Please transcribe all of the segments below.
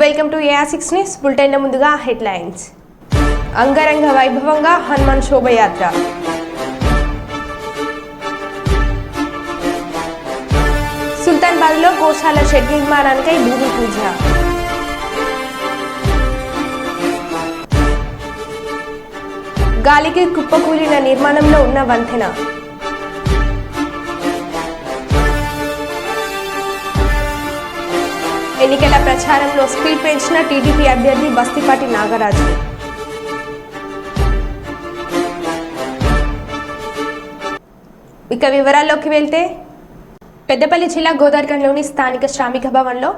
Welcome to AR6 news bulletin ముందుగా headlines. అంగరంగ వైభవంగా హనుమాన్ శోభయాత్ర. సుల్తాన్బాద్లో గోశాల షెడ్ నిర్మాణానికై భూమి పూజ. గాలికి కుప్పకూలిన నిర్మాణంలో ఉన్న వంతెన. ఎన్నికల ప్రచారంలో స్పీడ్ పెంచిన టీడీపీ అభ్యర్థి బస్తిపాటి నాగరాజు. ఇక వివరాల్లోకి వెళ్తే పెద్దపల్లి జిల్లా గోదావరిఖండ్లోని స్థానిక శ్రామిక భవన్లో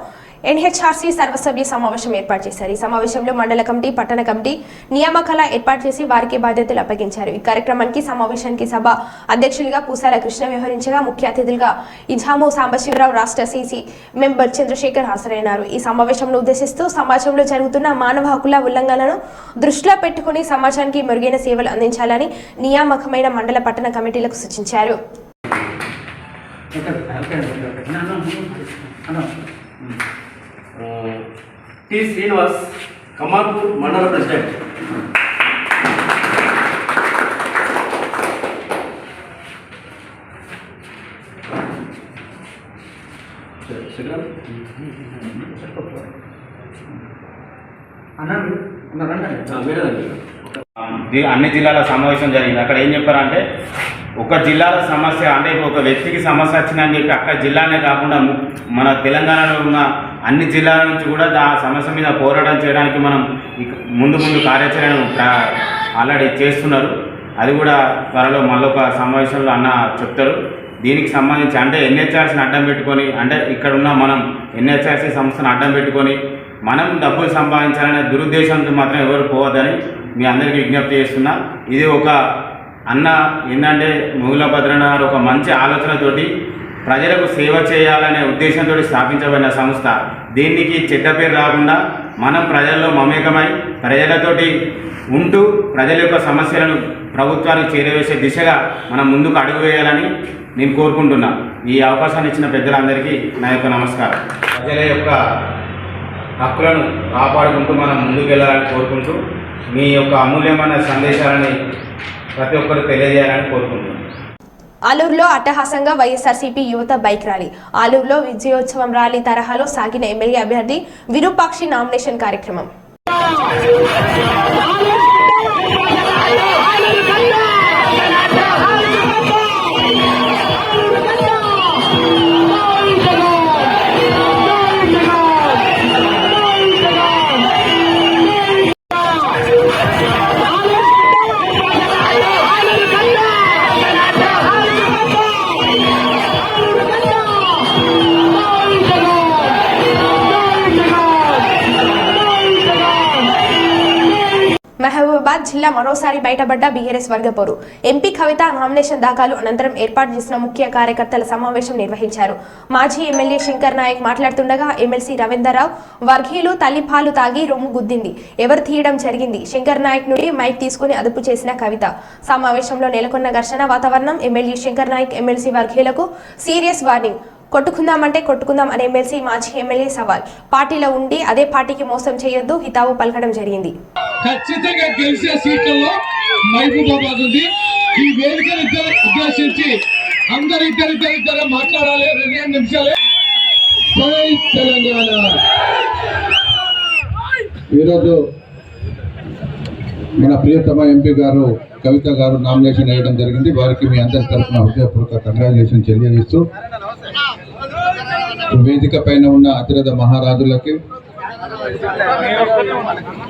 NHRC సర్వసభ్య సమావేశం ఏర్పాటు చేశారు. ఈ సమావేశంలో మండల కమిటీ, పట్టణ కమిటీ నియామకాల ఏర్పాటు చేసి వారికి బాధ్యతలు అప్పగించారు. ఈ కార్యక్రమానికి సమావేశానికి సభ అధ్యక్షులుగా పూసాల కృష్ణ వ్యవహరించగా ముఖ్య అతిథులుగా ఇజాము సాంబశివరావు, రాష్ట్ర CC మెంబర్ చంద్రశేఖర్ హాజరైనారు. ఈ సమావేశంలో ఉద్దేశిస్తూ సమాజంలో జరుగుతున్న మానవ హక్కుల ఉల్లంఘనలను దృష్టిలో పెట్టుకుని సమాజానికి మెరుగైన సేవలు అందించాలని నియామకమైన మండల, పట్టణ కమిటీలకు సూచించారు. T. Srinivas, Kamarpur Mandala President. అన్ని జిల్లాల సమావేశం జరిగింది. అక్కడ ఏం చెప్పారంటే ఒక జిల్లాల సమస్య అంటే ఒక వ్యక్తికి సమస్య వచ్చిందని చెప్పి అక్కడ జిల్లానే కాకుండా మన తెలంగాణలో ఉన్న అన్ని జిల్లాల నుంచి కూడా ఆ సమస్య మీద పోరాటం చేయడానికి మనం ముందు కార్యాచరణ ఆల్రెడీ చేస్తున్నారు. అది కూడా త్వరలో మళ్ళొక సమావేశంలో అన్న చెప్తారు. దీనికి సంబంధించి అంటే NHRCని అడ్డం పెట్టుకొని అంటే ఇక్కడ ఉన్న మనం NHRC సంస్థను అడ్డం పెట్టుకొని మనం డబ్బులు సంపాదించాలనే దురుద్దేశంతో మాత్రం ఎవరు పోవద్దని మీ అందరికీ విజ్ఞప్తి చేస్తున్నా. ఇది ఒక అన్న ఏంటంటే మూల భద్రన ఒక మంచి ఆలోచనతోటి ప్రజలకు సేవ చేయాలనే ఉద్దేశంతో స్థాపించబడిన సంస్థ. దీనికి చెడ్డ పేరు రాకుండా మనం ప్రజల్లో మమేకమై ప్రజలతోటి ఉంటూ ప్రజల యొక్క సమస్యలను ప్రభుత్వానికి చేరవేసే దిశగా మనం ముందుకు అడుగు వేయాలని నేను కోరుకుంటున్నా. ఈ అవకాశాన్ని ఇచ్చిన పెద్దలందరికీ నా యొక్క నమస్కారం. ప్రజల యొక్క హక్కులను కాపాడుకుంటూ మనం ముందుకు వెళ్ళాలని కోరుకుంటూ మీ యొక్క అమూల్యమైన సందేశాలని ప్రతి ఒక్కరు తెలియజేయాలని కోరుకుంటున్నాను. ఆలూరులో అట్టహాసంగా వైఎస్ఆర్సీపీ యువత బైక్ ర్యాలీ. ఆలూరులో విజయోత్సవం ర్యాలీ తరహాలో సాగిన ఎమ్మెల్యే అభ్యర్థి విరూపాక్షి నామినేషన్ కార్యక్రమం. మహబూబాబాద్ జిల్లా మరోసారి బయటపడ్డ BRS వర్గపోరు. ఎంపీ కవిత నామినేషన్ దాఖలు అనంతరం ఏర్పాటు చేసిన ముఖ్య కార్యకర్తల సమావేశం నిర్వహించారు. మాజీ ఎమ్మెల్యే శంకర్ నాయక్ మాట్లాడుతుండగా ఎమ్మెల్సీ రవీందర్రావు వర్గీయులు తల్లిపాలు తాగి రొమ్ము గుద్దింది, ఎవరు తీయడం జరిగింది, శంకర్ నాయక్ నుండి మైక్ తీసుకుని అదుపు చేసిన కవిత. సమావేశంలో నెలకొన్న ఘర్షణ వాతావరణం. ఎమ్మెల్యే శంకర్ నాయక్ ఎమ్మెల్సీ వర్గీయులకు సీరియస్ వార్నింగ్. కొట్టుకుందామంటే కొట్టుకుందాం అనే ఎమ్మెల్సీ మాజీ ఎమ్మెల్యే సవాల్. పార్టీలో ఉండి అదే పార్టీకి మోసం చేయొద్దు హితావు పలకడం జరిగింది. ఖచ్చితంగా గెలిచే సీట్లలో మహబూబాబాద్ ఉంది. ఈ వేదికను ఉద్దేశించి అందరు ఇద్దరు మాట్లాడాలి. 2 నిమిషాలే. తెలంగాణ ఈరోజు మన ప్రియతమ ఎంపీ గారు కవిత గారు నామినేషన్ వేయడం జరిగింది. వారికి మీ అందరి తరఫున హృదయపూర్వక కంగ్రాచులేషన్ తెలియజేస్తూ వేదిక పైన ఉన్న అతిరథ మహారాజులకి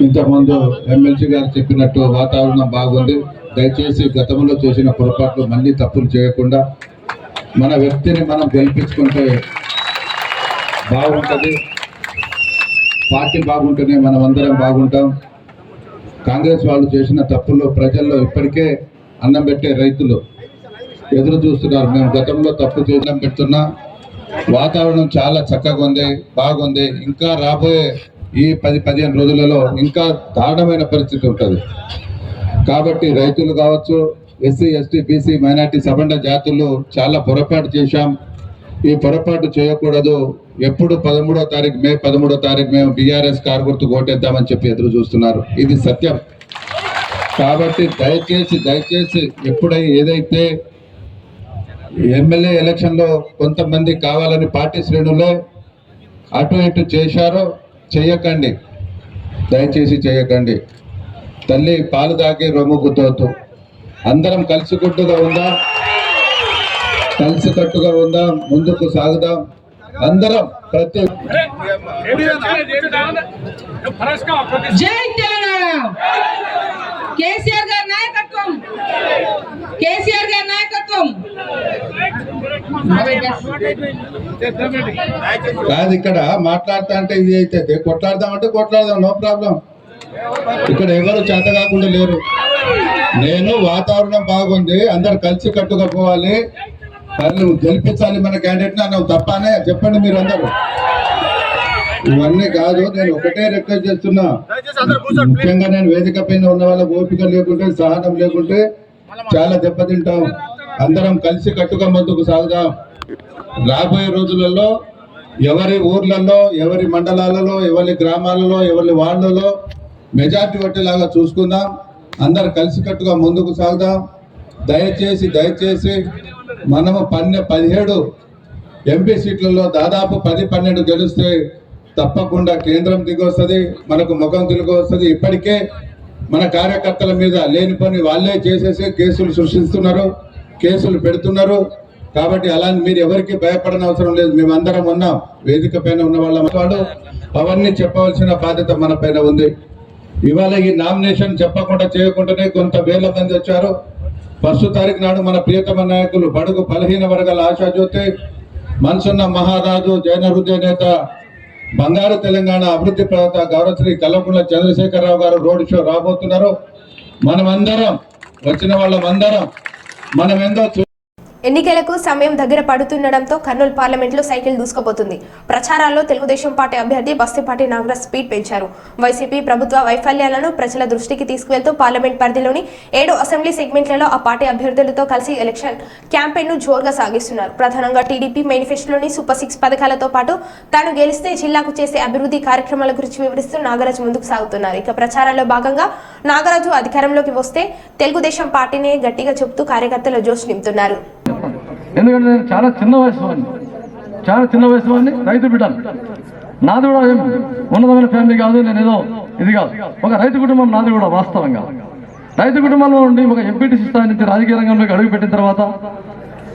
ఇంతకుముందు ఎమ్మెల్సీ గారు చెప్పినట్టు వాతావరణం బాగుంది. దయచేసి గతంలో చేసిన పొరపాట్లు మళ్ళీ తప్పులు చేయకుండా మన వ్యక్తిని మనం గెలిపించుకుంటే బాగుంటుంది. పార్టీ బాగుంటేనే మనం అందరం బాగుంటాం. కాంగ్రెస్ వాళ్ళు చేసిన తప్పులు ప్రజల్లో ఇప్పటికే అన్నం పెట్టే రైతులు ఎదురు చూస్తున్నారు. మేము గతంలో తప్పు చేయడం పెడుతున్నా. వాతావరణం చాలా చక్కగా ఉంది, బాగుంది. ఇంకా రాబోయే ఈ 10-15 రోజులలో ఇంకా దారుణమైన పరిస్థితి ఉంటుంది. కాబట్టి రైతులు కావచ్చు, SC, ST, BC, మైనార్టీ సబండ జాతులు చాలా పొరపాటు చేశాం. ఈ పొరపాటు చేయకూడదు. ఎప్పుడు 13వ తారీఖు మే 13వ తారీఖు మేము బీఆర్ఎస్ కారు గుర్తు ఓటేద్దామని చెప్పి ఎదురు చూస్తున్నారు. ఇది సత్యం. కాబట్టి దయచేసి ఏదైతే ఎమ్మెల్యే ఎలక్షన్లో కొంతమంది కావాలని పార్టీ శ్రేణులే అటు ఇటు చేశారో చేయకండి, దయచేసి చేయకండి. తల్లి పాలు తాగి రొమ్ము గుద్దవద్దు. అందరం కలిసికట్టుగా ఉందాం, ముందుకు సాగుదాం. అందరం ప్రతి జై తెలంగాణ. కేసీఆర్ గారి నాయకత్వం, కేసీఆర్ గారి నాయకత్వం. కాదు, ఇక్కడ మాట్లాడతా అంటే ఇది అయితే కొట్లాడదామంటే కొట్లాడదాం, నో ప్రాబ్లం. ఇక్కడ ఎవరు చేత కాకుండా లేరు. నేను వాతావరణం బాగుంది, అందరు కలిసి కట్టుగా పోవాలి, వాళ్ళు గెలిపించాలి మన క్యాండిడేట్ అన్నావు తప్పనే చెప్పండి మీరు అందరూ. ఇవన్నీ కాదు, నేను ఒకటే రిక్వెస్ట్ చేస్తున్నా. ముఖ్యంగా నేను వేదిక పైన ఉన్న వాళ్ళకి ఓపిక లేకుంటే, సహనం లేకుంటే చాలా దెబ్బతింటాం. అందరం కలిసి కట్టుగా ముందుకు సాగుదాం. రాబోయే రోజులలో ఎవరి ఊర్లలో, ఎవరి మండలాలలో, ఎవరి గ్రామాలలో, ఎవరి వార్డులలో మెజార్టీ వచ్చేలాగా చూసుకుందాం. అందరు కలిసికట్టుగా ముందుకు సాగుదాం. దయచేసి మనము 17 ఎంపీ సీట్లలో దాదాపు 10-12 గెలిస్తే తప్పకుండా కేంద్రం దిగి వస్తుంది, మనకు ముఖం తిరిగి వస్తుంది. ఇప్పటికే మన కార్యకర్తల మీద లేని పని వాళ్ళే చేసేసి కేసులు సృష్టిస్తున్నారు, కేసులు పెడుతున్నారు. కాబట్టి అలా మీరు ఎవరికి భయపడని అవసరం లేదు. మేమందరం ఉన్నాం, వేదిక పైన ఉన్న వాళ్ళు అవన్నీ చెప్పవలసిన బాధ్యత మన పైన ఉంది. ఇవాళ ఈ నామినేషన్ చెప్పకుండా చేయకుండానే కొంత వేల మంది వచ్చారు. 1వ తారీఖు నాడు మన ప్రియతమ నాయకులు, బడుగు బలహీన వర్గాల ఆశాజ్యోతి, మనసున్న మహారాజు, జైన హృదయ నేత, బంగారు తెలంగాణ అభివృద్ధి ప్రదాత గౌరవశ్రీ కల్వకుంట్ల చంద్రశేఖరరావు గారు రోడ్ షో రాబోతున్నారు. మనమందరం వచ్చిన వాళ్ళమందరం మనం ఏందో ఎన్నికలకు సమయం దగ్గర పడుతుండటంతో కర్నూలు పార్లమెంట్లో సైకిల్ దూసుకుపోతుంది. ప్రచారాల్లో తెలుగుదేశం పార్టీ అభ్యర్థి బస్తిపాటి నాగరాజ్ స్పీడ్ పెంచారు. వైసీపీ ప్రభుత్వ వైఫల్యాలను ప్రజల దృష్టికి తీసుకువెళ్తూ పార్లమెంట్ పరిధిలోని 7 అసెంబ్లీ సెగ్మెంట్లలో ఆ పార్టీ అభ్యర్థులతో కలిసి ఎలక్షన్ క్యాంపెయిన్ను జోరుగా సాగిస్తున్నారు. ప్రధానంగా టీడీపీ మేనిఫెస్టోలోని సూపర్ 6 పథకాలతో పాటు తాను గెలిస్తే జిల్లాకు చేసే అభివృద్ధి కార్యక్రమాల గురించి వివరిస్తూ నాగరాజ్ ముందుకు సాగుతున్నారు. ఇక ప్రచారాల్లో భాగంగా నాగరాజు అధికారంలోకి వస్తే తెలుగుదేశం పార్టీనే గట్టిగా చెబుతూ కార్యకర్తలు జోష్ నింపుతున్నారు. ఎందుకంటే నేను చాలా చిన్న వయసు వాడిని, రైతు బిడ్డను. నాది కూడా ఏం ఉన్నతమైన ఫ్యామిలీ కాదు, నేను ఏదో ఇది కాదు, ఒక రైతు కుటుంబం నాది కూడా. వాస్తవంగా రైతు కుటుంబంలో ఉండి ఒక ఎంపీటీసీ స్థాయి నుంచి రాజకీయ రంగంలోకి అడుగుపెట్టిన తర్వాత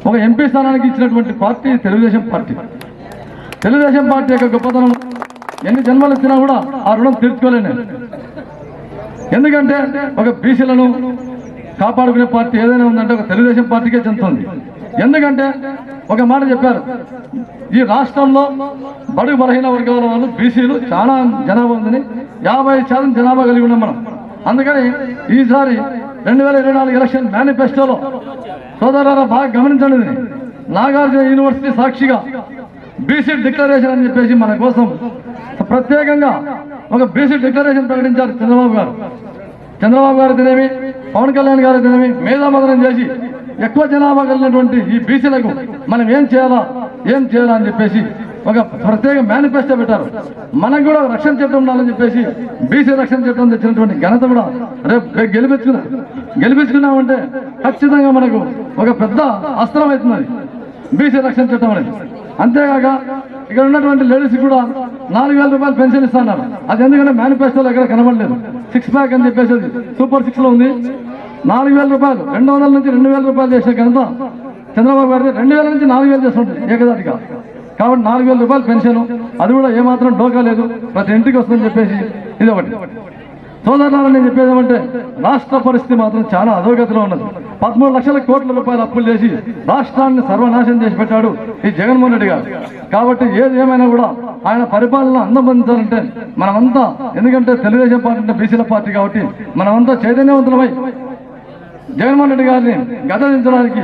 ఒక ఎంపీ స్థానానికి ఇచ్చినటువంటి party Telugu Desam party. Telugu Desam party యొక్క గొప్పతనం ఎన్ని జన్మలు ఇచ్చినా కూడా ఆ రుణం తీర్చుకోలేను. ఎందుకంటే ఒక బీసీలను కాపాడుకునే పార్టీ ఏదైనా ఉందంటే ఒక తెలుగుదేశం పార్టీకే చెందుతుంది. ఎందుకంటే ఒక మాట చెప్పారు, ఈ రాష్ట్రంలో బడుగు బలహీన వర్గాల వాళ్ళు బీసీలు చాలా జనాభా ఉందని, 50% జనాభా కలిగి ఉన్నాం మనం. అందుకని ఈసారి 2024 ఎలక్షన్ మేనిఫెస్టోలో సోదరులారా బాగా గమనించండి, నాగార్జున యూనివర్సిటీ సాక్షిగా బీసీ డిక్లరేషన్ అని చెప్పేసి మన కోసం ప్రత్యేకంగా ఒక బీసీ డిక్లరేషన్ ప్రకటించారు చంద్రబాబు గారు తినేమి, పవన్ కళ్యాణ్ గారు తినేమి, మేధామదనం చేసి ఎక్కువ జనాభా కలిగినటువంటి ఈ బీసీలకు మనం ఏం చేయాలా అని చెప్పేసి ఒక ప్రత్యేక మేనిఫెస్టో పెట్టారు. మనకు కూడా రక్షణ చట్టం ఉండాలని చెప్పేసి బీసీ రక్షణ చట్టం తెచ్చినటువంటి ఘనత కూడా రేపు గెలిపించుకున్నామంటే ఖచ్చితంగా మనకు ఒక పెద్ద అస్త్రం అవుతుంది బీసీ రక్షణ చట్టం అనేది. అంతేకాక ఇక్కడ ఉన్నటువంటి లేడీస్ కూడా 4,000 రూపాయలు పెన్షన్ ఇస్తున్నారు. అది ఎందుకంటే మేనిఫెస్టోలో ఎక్కడ కనబడలేదు. 6 ప్యాక్ అని చెప్పేసి సూపర్ 6 లో ఉంది. 4,000 రూపాయలు, 200 నుంచి 2,000 రూపాయలు చేసే ఘనత చంద్రబాబు గారి, 2,000 నుంచి 4,000 చేస్తుంటుంది ఏకదాటిగా. కాబట్టి 4,000 రూపాయలు పెన్షన్, అది కూడా ఏమాత్రం డోకా లేదు, ప్రతి ఇంటికి వస్తుందని చెప్పేసి ఇది ఒకటి. సోదరులారా, నేను చెప్పేది ఏమంటే రాష్ట్ర పరిస్థితి మాత్రం చాలా అధోగతిలో ఉన్నది. 13 లక్షల కోట్ల రూపాయలు అప్పులు చేసి రాష్ట్రాన్ని సర్వనాశనం చేసి పెట్టాడు ఈ జగన్మోహన్ రెడ్డి గారు. కాబట్టి ఏది ఏమైనా కూడా ఆయన పరిపాలన అందబంధించాలంటే మనమంతా, ఎందుకంటే తెలుగుదేశం పార్టీ అంటే బీసీల పార్టీ కాబట్టి మనమంతా చైతన్యవంతులమై జగన్మోహన్ రెడ్డి గారిని గద్దెదించడానికి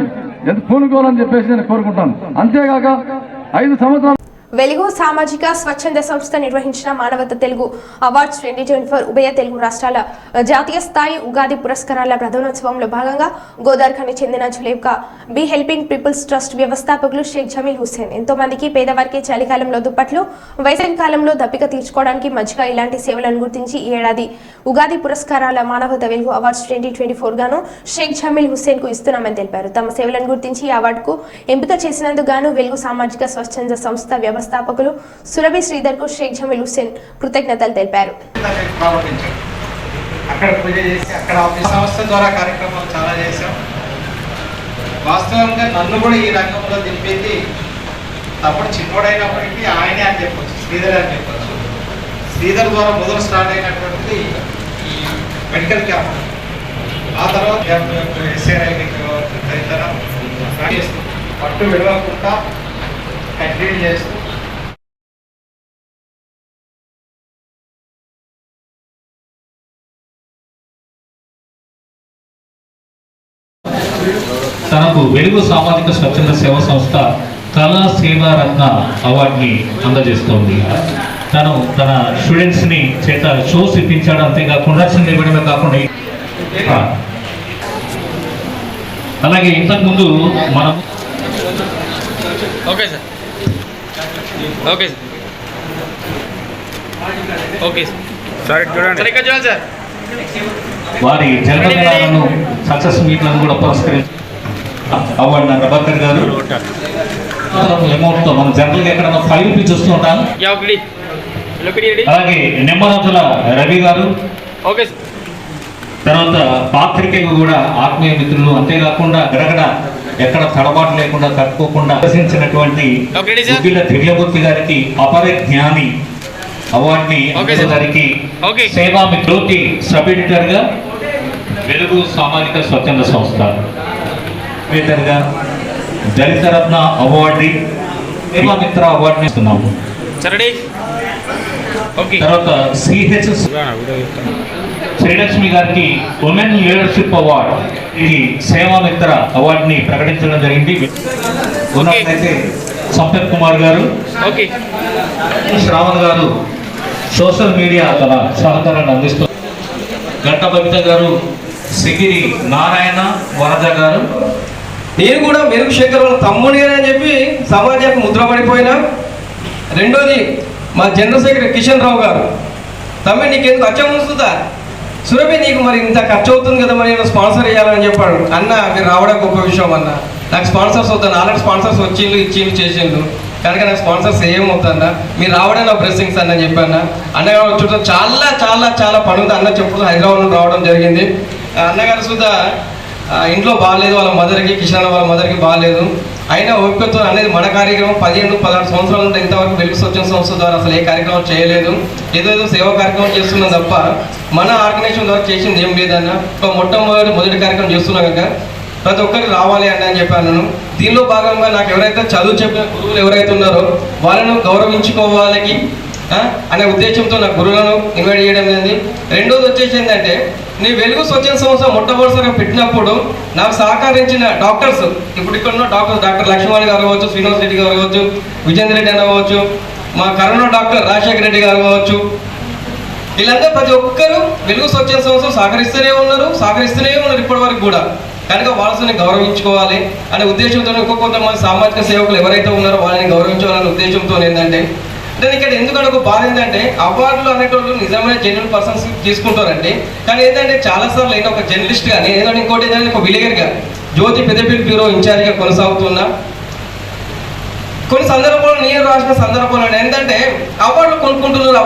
ఎంత పూనుకోవాలని చెప్పేసి నేను కోరుకుంటాను. అంతేకాక 5 సంవత్సరాలు వెలుగు సామాజిక స్వచ్ఛంద సంస్థ నిర్వహించిన మానవత తెలుగు అవార్డ్స్ 2024 ఉభయ తెలుగు రాష్ట్రాల జాతీయ స్థాయి ఉగాది పురస్కారాల ప్రధానోత్సవంలో భాగంగా గోదావరికి చెందిన జులేబ్కా బి హెల్పింగ్ పీపుల్స్ ట్రస్ట్ వ్యవస్థాపకులు షేక్ జమీల్ హుస్సేన్ ఎంతో మందికి పేదవారికి చలికాలంలో దుప్పట్లు, వేసవి కాలంలో దప్పిక తీర్చుకోవడానికి మజ్జిగ ఇలాంటి సేవలను గుర్తించి ఈ ఏడాది ఉగాది పురస్కారాల మానవత వెలుగు అవార్డ్స్ 2024 గాను షేక్ జమీల్ హుస్సేన్ కు ఇస్తున్నామని తెలిపారు. తమ సేవలను గుర్తించి ఈ అవార్డుకు ఎంపిక చేసినందుకు గాను వెలుగు సామాజిక స్వచ్ఛంద సంస్థ వ్యవస్థాపకులు సురభి శ్రీధర్ కు షేక్ జమీల్ హుస్సేన్ కృతజ్ఞతలు తెలిపారు. అక్కడ పూజ చేసి అక్కడ సంస్థ ద్వారా కార్యక్రమాలు చాలా చేశాం. వాస్తవంగా నన్ను కూడా ఈ రంగంలో దింపేది అప్పుడు చిన్నోడైనప్పటికీ ఆయనే అని చెప్పొచ్చు, శ్రీధర్ అని చెప్పొచ్చు. శ్రీధర్ ద్వారా మొదలు స్టార్ట్ అయినటువంటిది ఈ మెడికల్ క్యాంప్. ఆ తర్వాత ఎస్ఏ రైలింగ్ తదితర పట్టు విడవకుండా కంటిన్యూ చేస్తూ తనకు వెలుగు సామాజిక స్వచ్ఛంద సేవా సంస్థ కళా సేవా రత్న అవార్డుని అందజేస్తోంది. తను తన స్టూడెంట్స్ని చేత షోస్ ఇప్పించడం అంతేకాకుండా ఇవ్వడమే కాకుండా అలాగే ఇంతకుముందు మనం okay sir okay okay sir చూడండి సార్ వారి జన్మదినాలను సక్సెస్ మీట్లను కూడా పురస్కరించి అవార్డు ప్రభాకర్ గారు అమౌంట్తో మనం జనరల్గా ఎక్కడన్నా 5 రూపీస్ చూస్తూ ఉంటాం. అలాగే నిమ్మరాజుల రవి గారు, ఓకే తర్వాత పాత్రికేయులు కూడా ఆత్మీయ మిత్రులు, అంతేకాకుండా గడగడ ఎక్కడ తడబాటు లేకుండా తట్టుకోకుండా ప్రదర్శించినటువంటి దివ్యమూర్తి గారికి అపర జ్ఞాని అవార్డుని గారికి సేవా మిత్రులకి సబ్ ఎడిటర్ గా వెలుగు సామాజిక స్వచ్ఛంద సంస్థ గా దళిత రత్న అవార్డు సేవా మిత్ర అవార్డుని ఇస్తున్నాము. తర్వాత సిహెచ్ శ్రీలక్ష్మి గారికి ఉమెన్ లీడర్షిప్ అవార్డు, ఈ సేవా మిత్ర అవార్డుని ప్రకటించడం జరిగింది. ఉన్నట్లయితే సంపత్ కుమార్ గారు, శ్రావణ్ గారు సోషల్ మీడియా తన సహకారాన్ని అందిస్తూ, గంట బబిత గారు, సిగిరి నారాయణ వరద గారు. నేను కూడా మెరుగు శేఖర్ వాళ్ళ తమ్ముని అని చెప్పి సమాజానికి ముద్ర పడిపోయినా. రెండోది మా జనరల్ సెక్రటరీ కిషన్ రావు గారు, తమ్మి నీకెందుకు అచ్చం ఉంచుతుందా సురభి, నీకు మరి ఇంత ఖర్చు అవుతుంది కదా, మరి నేను స్పాన్సర్ చేయాలని చెప్పాడు. అన్న మీరు రావడం గొప్ప విషయం అన్న, నాకు స్పాన్సర్స్ వద్దాను, ఆల్రెడీ స్పాన్సర్స్ వచ్చిండ్రు ఇచ్చిండ్రు చేసిండ్రు, కనుక నాకు స్పాన్సర్స్ ఏం వద్దన్న, మీరు రావడం నా బ్లెస్సింగ్స్ అన్న చెప్పాను. అన్నగారు వచ్చి చాలా చాలా చాలా పనుంది అన్న చెప్పుతూ హైదరాబాద్ నుండి రావడం జరిగింది. అన్నగారు సుధా ఇంట్లో బాగాలేదు, వాళ్ళ మదర్కి, కిషన్ వాళ్ళ మదర్కి బాగాలేదు, అయినా ఓపికతో అనేది మన కార్యక్రమం 15-16 సంవత్సరాల నుండి ఇంతవరకు వెలుగు స్వచ్ఛంద సంస్థ ద్వారా అసలు ఏ కార్యక్రమం చేయలేదు, ఏదో సేవా కార్యక్రమం చేస్తున్నాం తప్ప మన ఆర్గనైజేషన్ ద్వారా చేసింది ఏం లేదన్న. మొదటి కార్యక్రమం చేస్తున్నాం కనుక ప్రతి ఒక్కరికి రావాలి అన్న అని చెప్పాను. దీనిలో భాగంగా నాకు ఎవరైతే చదువు చెప్పిన గురువులు ఎవరైతే ఉన్నారో వాళ్ళను గౌరవించుకోవాలి అనే ఉద్దేశంతో నా గురువులను ఇన్వైట్ చేయడం జరిగింది. రెండోది వచ్చేసి ఏంటంటే, నీ వెలుగు స్వచ్ఛంద సంస్థ మొట్టమొదటిసారిగా పెట్టినప్పుడు నాకు సహకరించిన డాక్టర్స్, ఇప్పుడు ఇక్కడ ఉన్న డాక్టర్ లక్ష్మణ్ గారు కావచ్చు, శ్రీనివాస్ రెడ్డి గారు కావచ్చు, విజేంద్ర రెడ్డి అన్న కావచ్చు, మా కరోనా డాక్టర్ రాజశేఖర రెడ్డి గారు కావచ్చు, వీళ్ళందరూ ప్రతి ఒక్కరూ వెలుగు స్వచ్ఛంద సంస్థ సహకరిస్తూనే ఉన్నారు ఇప్పటి వరకు కూడా. కనుక వాళ్ళని గౌరవించుకోవాలి అనే ఉద్దేశంతో కొంతమంది సామాజిక సేవకులు ఎవరైతే ఉన్నారో వాళ్ళని గౌరవించాలనే ఉద్దేశంతో ఏంటంటే, అంటే ఇక్కడ ఎందుకంటే ఒక బాధ ఏంటంటే, అవార్డులు అనేటోళ్ళు నిజమైన జెన్యున్ పర్సన్స్ తీసుకుంటారండి. కానీ ఏంటంటే చాలాసార్లు అయితే ఒక జర్నలిస్ట్ కానీ ఏదంటే ఇంకోటి ఏంటంటే ఒక విలేకరిగా జ్యోతి పెద్దపల్లి బ్యూరో ఇన్ఛార్జిగా కొనసాగుతున్నా. కొన్ని సందర్భాలు నేను రాసిన సందర్భాలు ఏంటంటే అవార్డులు కొనుక్కుంటున్నారు,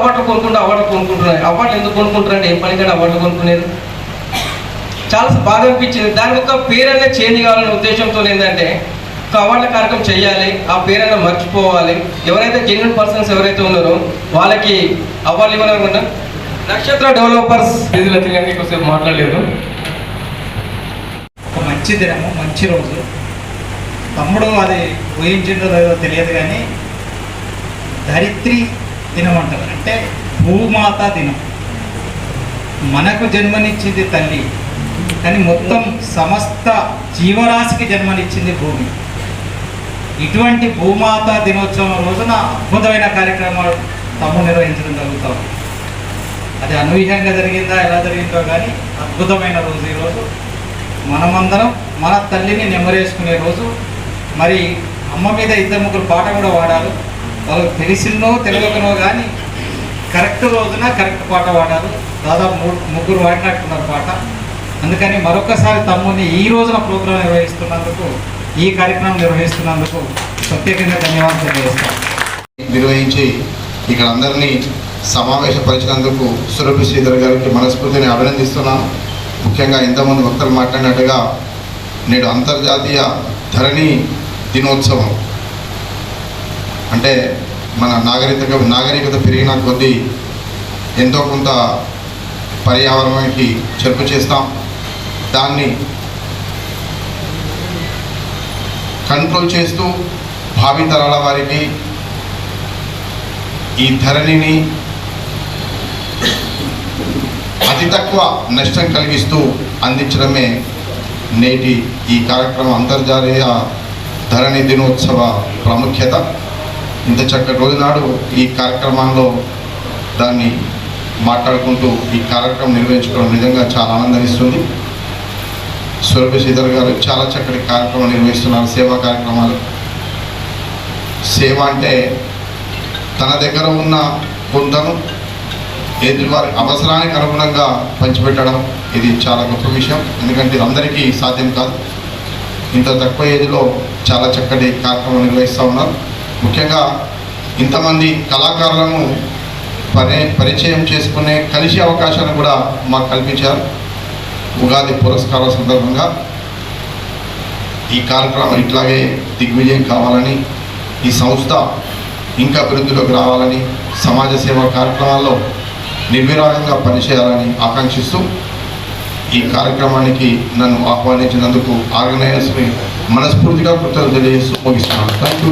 అవార్డులు ఎందుకు కొనుక్కుంటారంటే ఏం పని కానీ అవార్డులు కొనుక్కునేది చాలా బాధ అనిపించింది. దానికి ఒక పేరు అనేది చేంజ్ కావాలనే ఉద్దేశంతో ఏంటంటే ఒక అవార్డుల కార్యక్రమం చేయాలి, ఆ పేరైనా మర్చిపోవాలి, ఎవరైతే జెన్యున్ పర్సన్స్ ఎవరైతే ఉన్నారో వాళ్ళకి అవార్డులు ఇవ్వాలనుకుంటా. నక్షత్ర డెవలపర్స్ కొద్దిసేపు మాట్లాడలేదు. ఒక మంచి దినము, మంచి రోజు. తమ్ముడు అది ఊహించిందో లేదో తెలియదు కానీ ధరిత్రి దినం అంటారు, అంటే భూమాత దినం. మనకు జన్మనిచ్చింది తల్లి, కానీ మొత్తం సమస్త జీవరాశికి జన్మనిచ్చింది భూమి. ఇటువంటి భూమాత దినోత్సవం రోజున అద్భుతమైన కార్యక్రమాలు తమ్ముడు నిర్వహించడం జరుగుతాం. అది అనూహ్యంగా జరిగిందా ఎలా జరిగిందో కానీ అద్భుతమైన రోజు ఈరోజు. మనమందరం మన తల్లిని నెమరేసుకునే రోజు. మరి అమ్మ మీద 2-3 పాట కూడా వాడారు. వాళ్ళకి తెలిసిందో తెలియకనో కానీ కరెక్ట్ రోజున కరెక్ట్ పాట వాడారు. దాదాపు 3 వాడినట్టున్నారు పాట. అందుకని మరొకసారి తమ్ముని ఈ రోజున ప్రోగ్రాం నిర్వహిస్తున్నందుకు, ఈ కార్యక్రమం నిర్వహిస్తున్నందుకు ప్రత్యేకంగా ధన్యవాదాలు తెలియజేస్తాను. నిర్వహించి ఇక్కడ అందరినీ సమావేశపరిచినందుకు సురభి శ్రీధర్ గారికి మనస్ఫూర్తిని అభినందిస్తున్నాను. ముఖ్యంగా ఇంతమంది వక్తలు మాట్లాడినట్టుగా నేడు అంతర్జాతీయ ధరణి దినోత్సవం అంటే మన నాగరికత పెరిగిన కొద్దీ ఎంతో కొంత పర్యావరణానికి చెరుపు చేస్తాం. దాన్ని కంట్రోల్ చేస్తూ భావితరాల వారికి ఈ ధరణిని అతి తక్కువ నష్టం కలిగిస్తూ అందించడమే నేటి ఈ కార్యక్రమం అంతర్జాతీయ ధరణి దినోత్సవ ప్రాముఖ్యత. ఇంత చక్కటి రోజు నాడు ఈ కార్యక్రమంలో దాన్ని మాట్లాడుకుంటూ ఈ కార్యక్రమం నిర్వహించుకోవడం నిజంగా చాలా ఆనందమిస్తుంది. సురభి శ్రీధర్ గారు చాలా చక్కటి కార్యక్రమం నిర్వహిస్తున్నారు. సేవా కార్యక్రమాలు. సేవ అంటే తన దగ్గర ఉన్న కొంతను ఎదుటివారి అవసరానికి అనుగుణంగా పంచిపెట్టడం ఇది చాలా గొప్ప విషయం. ఎందుకంటే ఇది అందరికీ సాధ్యం కాదు. ఇంత తక్కువ ఏజ్లో చాలా చక్కటి కార్యక్రమం నిర్వహిస్తూ ఉన్నారు. ముఖ్యంగా ఇంతమంది కళాకారులను పరిచయం చేసుకునే కలిసే అవకాశాన్ని కూడా మాకు కల్పించారు. ఉగాది పురస్కారాల సందర్భంగా ఈ కార్యక్రమం ఇట్లాగే దిగ్విజయం కావాలని, ఈ సంస్థ ఇంకా అభివృద్ధిలోకి రావాలని, సమాజ సేవా కార్యక్రమాల్లో నిర్విరాగంగా పనిచేయాలని ఆకాంక్షిస్తూ ఈ కార్యక్రమానికి నన్ను ఆహ్వానించినందుకు ఆర్గనైజర్స్ని మనస్ఫూర్తిగా కృతజ్ఞతలు తెలియజేస్తూ ముగిస్తున్నాను. Thank you.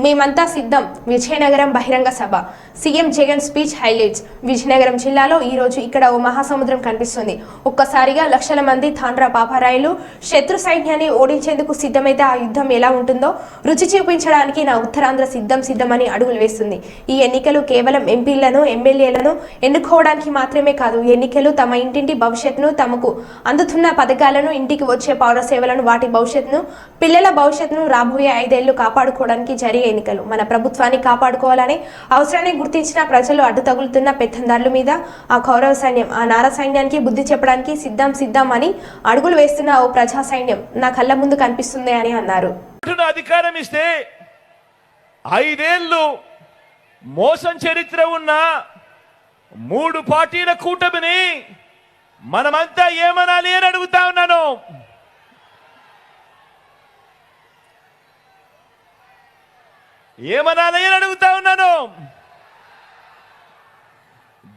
మేమంతా సిద్ధం విజయనగరం బహిరంగ సభ. CM Jagan speech highlights. Vizianagaram జిల్లాలో ఈ రోజు ఇక్కడ ఓ మహాసముద్రం కనిపిస్తుంది. ఒక్కసారిగా లక్షల మంది తాండ్రా పాపారాయులు శత్రు సైన్యాన్ని ఓడించేందుకు సిద్ధమైతే ఆ యుద్ధం ఎలా ఉంటుందో రుచి చూపించడానికి నా ఉత్తరాంధ్ర సిద్ధమని అడుగులు వేస్తుంది. ఈ ఎన్నికలు కేవలం ఎంపీలను ఎమ్మెల్యేలను ఎన్నుకోవడానికి మాత్రమే కాదు. ఎన్నికలు తమ ఇంటింటి భవిష్యత్తును, తమకు అందుతున్న పథకాలను, ఇంటికి వచ్చే పౌర సేవలను, వాటి భవిష్యత్తును, పిల్లల భవిష్యత్తును రాబోయే 5 ఏళ్లు కాపాడుకోవడానికి జరిగే ఎన్నికలు. మన ప్రభుత్వాన్ని కాపాడుకోవాలని అవసరాన్ని గుర్తించిన ప్రజలు అడ్డు తగులుతున్న పెత్తందారుల మీద ఆ కౌరవ సైన్యం, ఆ నార సైన్యానికి బుద్ధి చెప్పడానికి సిద్ధం అని అడుగులు వేస్తున్న ఓ ప్రజా సైన్యం నా కళ్ళ ముందు కనిపిస్తుంది అని అన్నారు. అధికారం ఇస్తే 5 ఏళ్లు మోసం చరిత్ర ఉన్న 3 పార్టీల కూటమిని మనమంతా ఏమనాలి అని అడుగుతా ఉన్నాను. ఏమనాలి అని అడుగుతా ఉన్నాను.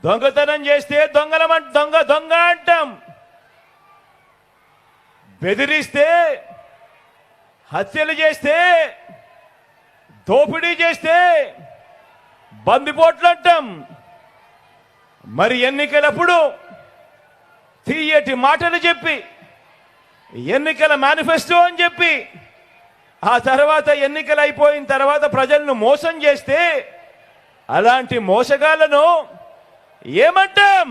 దొంగతనం చేస్తే దొంగ అంటాం. బెదిరిస్తే, హత్యలు చేస్తే, దోపిడీ చేస్తే బందిపోట్లు అంటాం. మరి ఎన్నికలప్పుడు తీయటి మాటలు చెప్పి, ఎన్నికల మేనిఫెస్టో అని చెప్పి, ఆ తర్వాత ఎన్నికలు అయిపోయిన తర్వాత ప్రజలను మోసం చేస్తే అలాంటి మోసగాళ్లను ఏమంటాం?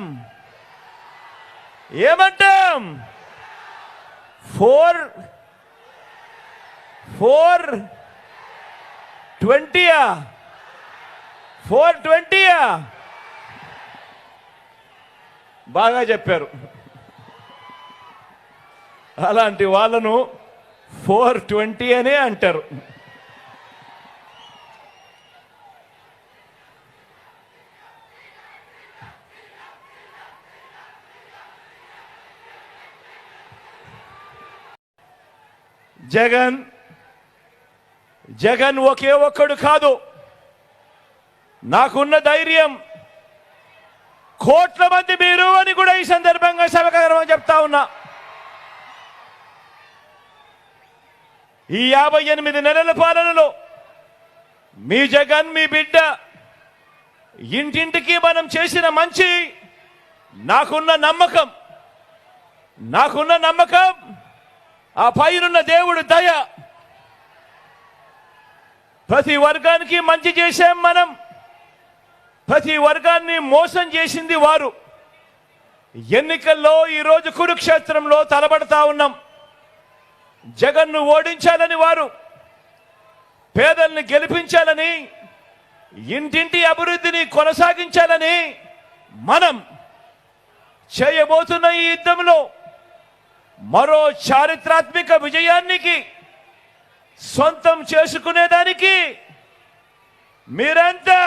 420 బాగా చెప్పారు. అలాంటి వాళ్ళను 420 అనే అంటారు. జగన్ ఒకే ఒక్కడు కాదు. నాకున్న ధైర్యం కోట్ల మంది మీరు అని కూడా ఈ సందర్భంగా సభగర్వం చెప్తా ఉన్నా. ఈ 58 నెలల పాలనలో మీ జగన్, మీ బిడ్డ ఇంటింటికి మనం చేసిన మంచి, నాకున్న నమ్మకం ఆ పైనున్న దేవుడు దయ, ప్రతి వర్గానికి మంచి చేశాం మనం. ప్రతి వర్గాన్ని మోసం చేసింది వారు. ఎన్నికల్లో ఈరోజు కురుక్షేత్రంలో తలబడతా ఉన్నాం. జగన్ను ఓడించాలని వారు, పేదల్ని గెలిపించాలని, ఇంటింటి అభివృద్ధిని కొనసాగించాలని మనం చేయబోతున్న ఈ యుద్ధంలో మరో చారిత్రాత్మక విజయానికి సొంతం చేసుకునేదానికి మీరంతా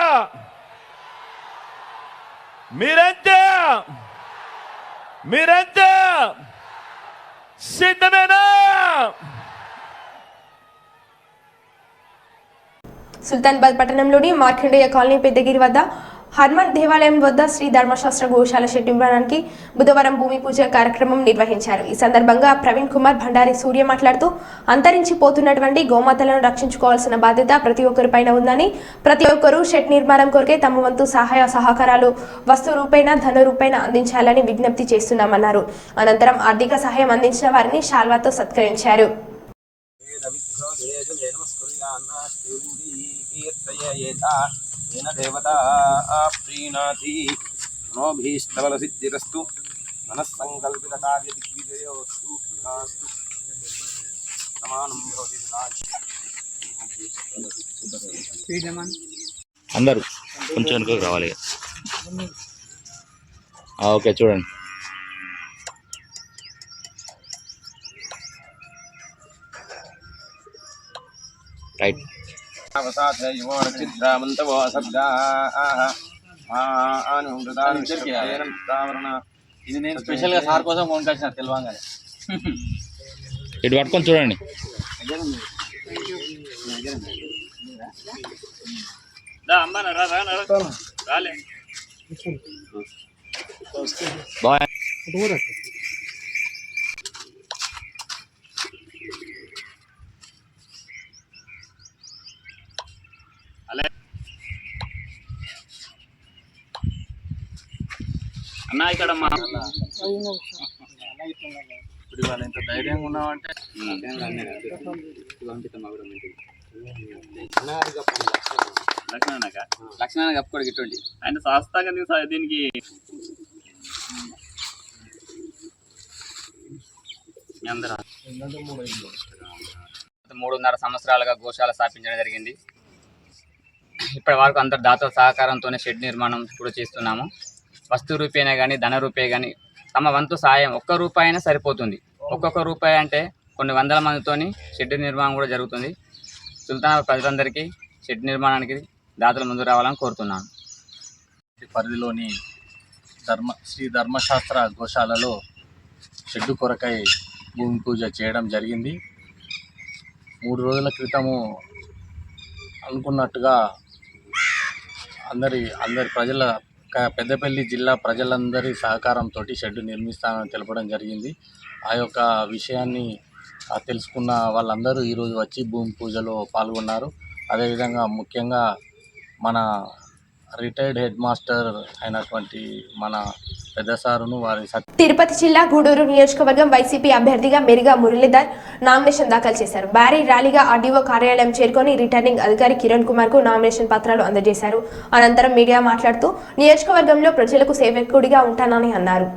సిద్ధమేనా? సుల్తానాబాద్ పట్టణంలోని మార్కండేయ కాలనీ పెద్దగిరి వద్ద హనుమాన్ దేవాలయం వద్ద శ్రీ ధర్మశాస్త్ర గోశాల షెడ్ నిర్మాణానికి బుధవారం భూమి పూజ కార్యక్రమం నిర్వహించారు. ఈ సందర్భంగా ప్రవీణ్ కుమార్ భండారి సూర్య మాట్లాడుతూ అంతరించిపోతున్నటువంటి గోమాతలను రక్షించుకోవాల్సిన బాధ్యత ప్రతి ఒక్కరిపైన ఉందని, ప్రతి ఒక్కరూ షెడ్ నిర్మాణం కొరకే తమ వంతు సహాయ సహకారాలు వస్తు రూపేణ ధన రూపేణ అందించాలని విజ్ఞప్తి చేస్తున్నామన్నారు. అనంతరం ఆర్థిక సహాయం అందించిన వారిని శాల్వాతో సత్కరించారు. దేవతా ప్రీణాతి మనోభీష్టబల సిద్ధిరస్తు మనస్సంకల్పిత కార్య దిగ్విజయోస్తు సమానం భవతి. అందరూ కొంచెం వెనుకకు రావాలి. ఓకే, చూడండి. రైట్. ఇది నేను స్పెషల్ గా సార్ కోసం ఫోన్ కలిసిన తెలవంగానే. ఇటు పట్టుకొని చూడండి. అన్న ఇక్కడ మా ఇప్పుడు ఇవాళ ఇంత ధైర్యంగా ఉన్నామంటే లక్షణ కప్పుకోడికి ఇటువంటి ఆయన శాస్త్రంగా దీనికి 3.5 సంవత్సరాలుగా గోశాల స్థాపించడం జరిగింది. ఇప్పటి వరకు అందరు దాతల సహకారంతోనే షెడ్ నిర్మాణం కూడా చేస్తున్నాము. వస్తు రూపేనే కానీ ధన రూపే కానీ తమ వంతు సాయం 1 రూపాయి అయినా సరిపోతుంది. ఒక్కొక్క రూపాయి అంటే కొన్ని వందల మందితోని షెడ్ నిర్మాణం కూడా జరుగుతుంది. సుల్తానాబాద్ ప్రజలందరికీ షెడ్ నిర్మాణానికి దాతలు ముందు రావాలని కోరుతున్నాను. పరిధిలోని శ్రీ ధర్మశాస్త్ర గోశాలలో షెడ్డు కొరకై భూమి పూజ చేయడం జరిగింది. 3 రోజుల క్రితము అనుకున్నట్టుగా అందరి ప్రజల పెద్దపల్లి జిల్లా ప్రజలందరి సహకారంతో షెడ్డు నిర్మిస్తామని తెలపడం జరిగింది. ఆ యొక్క విషయాన్ని తెలుసుకున్న వాళ్ళందరూ ఈరోజు వచ్చి భూమి పూజలో పాల్గొన్నారు. అదేవిధంగా ముఖ్యంగా మన రిటైర్డ్ హెడ్ మాస్టర్ అయినటువంటి మన పెద్ద సారును వారి తిరుపతి జిల్లా గూడూరు నియోజకవర్గం వైసీపీ అభ్యర్థిగా మెరుగా మురళీధర్ నామినేషన్ దాఖలు చేశారు. భారీ ర్యాలీగా ఆర్డీఓ కార్యాలయం చేరుకొని రిటర్నింగ్ అధికారి కిరణ్ కుమార్ కు నామినేషన్ పత్రాలు అందజేశారు. అనంతరం మీడియా మాట్లాడుతూ నియోజకవర్గంలో ప్రజలకు సేవకుడిగా ఉంటానని అన్నారు.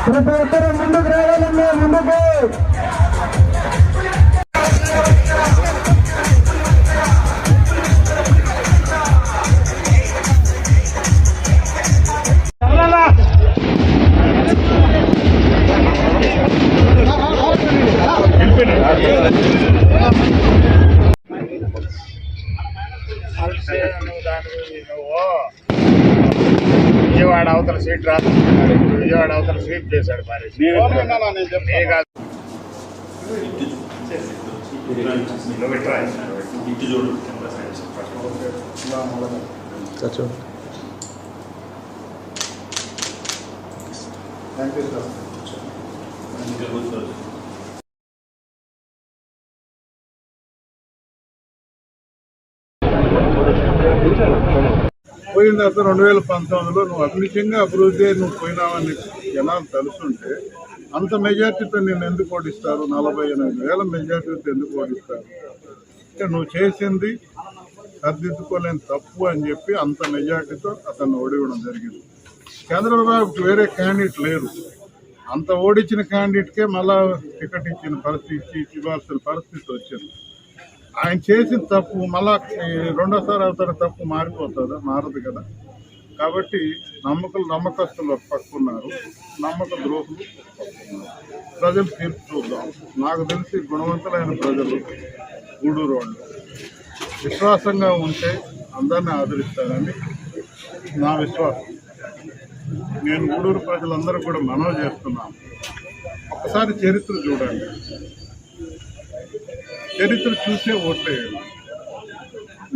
ప్రతి ఒక్కరూ ముందుకు రావాలన్నా ముందుకు. విజయవాడ అవతల సీట్ రాదు, విజయవాడ అవతల సీట్ చేశాడు మరి. పోయిన తర్వాత 2019లో నువ్వు అభివృద్ధిగా అభివృద్ధి నువ్వు పోయినావని జనాలు తెలుసుంటే అంత మెజార్టీతో నేను ఎందుకు ఓడిస్తారు? 48,000 మెజార్టీతో ఎందుకు ఓడిస్తారు? అంటే నువ్వు చేసింది సర్దిద్దుకోలేని తప్పు అని చెప్పి అంత మెజార్టీతో అతన్ని ఓడివ్వడం జరిగింది. చంద్రబాబుకి వేరే క్యాండిడేట్ లేరు. అంత ఓడించిన క్యాండిడేట్కే మళ్ళా టికెట్ ఇచ్చిన పరిస్థితి, ఇవ్వాల్సిన పరిస్థితి వచ్చింది. ఆయన చేసిన తప్పు మళ్ళా రెండోసారి అవుతారు తప్పు మారిపోతుందా? మారదు కదా. కాబట్టి నమ్మకస్తులు ఒక పక్కున్నారు, నమ్మక ద్రోహులు పక్కున్నారు. ప్రజలు తీర్పు చూద్దాం. నాకు తెలిసి గుణవంతులైన ప్రజలు గూడూరు వాళ్ళు విశ్వాసంగా ఉంటే అందరినీ ఆదరిస్తారని నా విశ్వాసం. నేను గూడూరు ప్రజలందరూ కూడా మనవి చేస్తున్నాను. ఒకసారి చరిత్ర చూడండి, చరిత్ర చూసే ఓట్లేయాలి.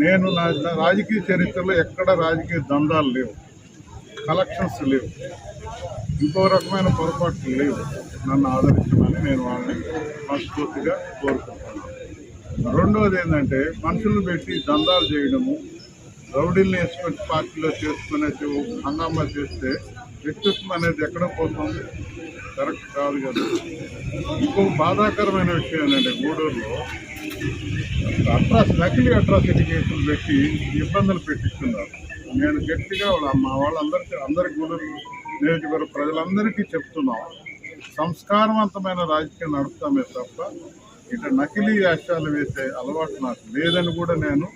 నేను నా రాజకీయ చరిత్రలో ఎక్కడ రాజకీయ దందాలు లేవు, కలెక్షన్స్ లేవు, ఇంకో రకమైన పొరపాట్లు లేవు. నన్ను ఆదరించమని నేను వాళ్ళని మనస్ఫూర్తిగా కోరుకుంటున్నాను. రెండవది ఏంటంటే మనుషులను పెట్టి దందాలు చేయడము, రౌడీల్ని వేసుకొని పార్టీలో చేసుకునే హంగామా చేస్తే వ్యక్తిత్వం అనేది ఎక్కడ పోతుంది? కరెక్ట్ కాదు కదా. ఇంకో బాధాకరమైన విషయం ఏంటంటే గూడూరులో నకిలీ అట్రాసిటీ కేసులు పెట్టి ఇబ్బందులు పెట్టిస్తున్నారు. నేను గట్టిగా మా అందరి గూడూరు నియోజకవర్గ ప్రజలందరికీ చెప్తున్నాం, సంస్కారవంతమైన రాజకీయం నడుపుతామే తప్ప ఇట్లా నకిలీ యాశాలు వేసే అలవాటు నాకు లేదని కూడా నేను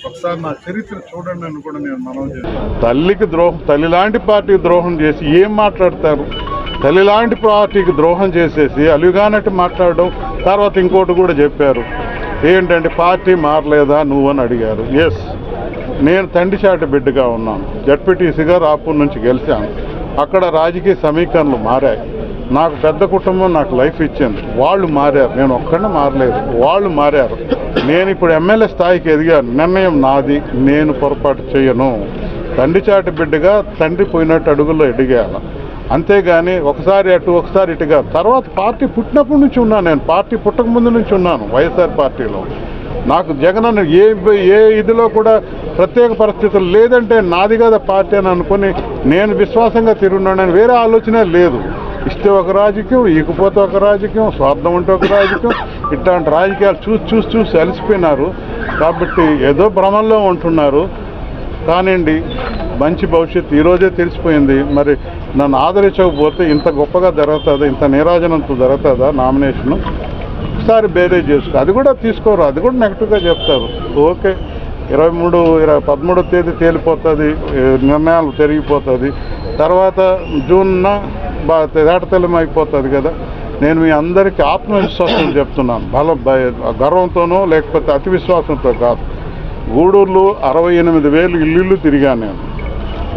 ఒకసారి నా చరిత్ర చూడండి అని కూడా నేను మనవి చేస్తాను. తల్లికి ద్రోహం, తల్లిలాంటి పార్టీకి ద్రోహం చేసి ఏం మాట్లాడతారు? తల్లిలాంటి పార్టీకి ద్రోహం చేసేసి అలుగానట్టు మాట్లాడడం. తర్వాత ఇంకోటి కూడా చెప్పారు, ఏంటంటే పార్టీ మారలేదా నువ్వు అని అడిగారు. ఎస్, నేను తండ్రిచాటి బిడ్డగా ఉన్నాను. జడ్పీటీసీగా రాపూర్ నుంచి గెలిచాను. అక్కడ రాజకీయ సమీకరణలు మారాయి. నాకు పెద్ద కుటుంబం నాకు లైఫ్ ఇచ్చింది. వాళ్ళు మారారు, నేను ఒక్కడిని మారలేదు, వాళ్ళు మారారు. నేను ఇప్పుడు ఎమ్మెల్యే స్థాయికి ఎదిగాను. నిర్ణయం నాది, నేను పొరపాటు చేయను. తండ్రిచాటి బిడ్డగా తండ్రి పోయినట్టు అడుగుల్లో ఎదిగాను. అంతేగాని ఒకసారి అటు ఒకసారి ఇటుగా. తర్వాత పార్టీ పుట్టినప్పటి నుంచి ఉన్నాను, నేను పార్టీ పుట్టక ముందు నుంచి ఉన్నాను వైఎస్ఆర్ పార్టీలో. నాకు జగన్ అన్న ఏ ఇదిలో కూడా ప్రత్యేక పరిస్థితులు లేదంటే నాది కదా పార్టీ అని అనుకుని నేను విశ్వాసంగా తిరుగున్నాను. వేరే ఆలోచన లేదు. ఇస్తే ఒక రాజకీయం, ఇకపోతే ఒక రాజకీయం, స్వార్థం ఉంటే ఒక రాజకీయం. ఇట్లాంటి రాజకీయాలు చూసి అలసిపోయినారు. కాబట్టి ఏదో భ్రమంలో ఉంటున్నారు. కానివ్వండి, మంచి భవిష్యత్తు ఈరోజే తెలిసిపోయింది. మరి నన్ను ఆదరించకపోతే ఇంత గొప్పగా జరుగుతుందా, ఇంత నీరాజనంతో జరుగుతుందా నామినేషను? ఒకసారి బేరేజ్ చేసుకో, అది కూడా తీసుకోరు, అది కూడా నెగిటివ్గా చెప్తారు. ఓకే, 13వ తేదీ తేలిపోతుంది, నిర్ణయాలు జరిగిపోతుంది. తర్వాత జూన్న తేటతెల్లం అయిపోతుంది కదా. నేను మీ అందరికీ ఆత్మవిశ్వాసం చెప్తున్నాను, గర్వంతోనో లేకపోతే అతి విశ్వాసంతో కాదు. గూడూరులో 68,000 ఇల్లు తిరిగాను నేను.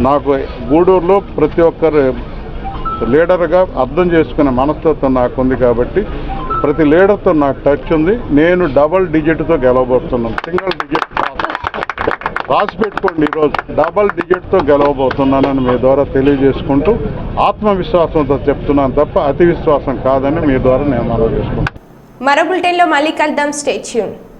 నాకు గూడూరులో ప్రతి ఒక్కరు లీడర్గా అర్థం చేసుకునే మనస్తత్వం నాకు ఉంది. కాబట్టి ప్రతి లీడర్తో నాకు టచ్ ఉంది. నేను డబల్ డిజిట్తో గెలవబోతున్నాను, సింగిల్ డిజిట్ రాసి పెట్టుకోండి. ఈరోజు డబల్ డిజిట్తో గెలవబోతున్నానని మీ ద్వారా తెలియజేసుకుంటూ ఆత్మవిశ్వాసంతో చెప్తున్నాను తప్ప అతి విశ్వాసం కాదని మీ ద్వారా నేను మనవి చేసుకుంటాను. మరో బులెటిన్లో మళ్ళీ కలుద్దాం. Stay tune.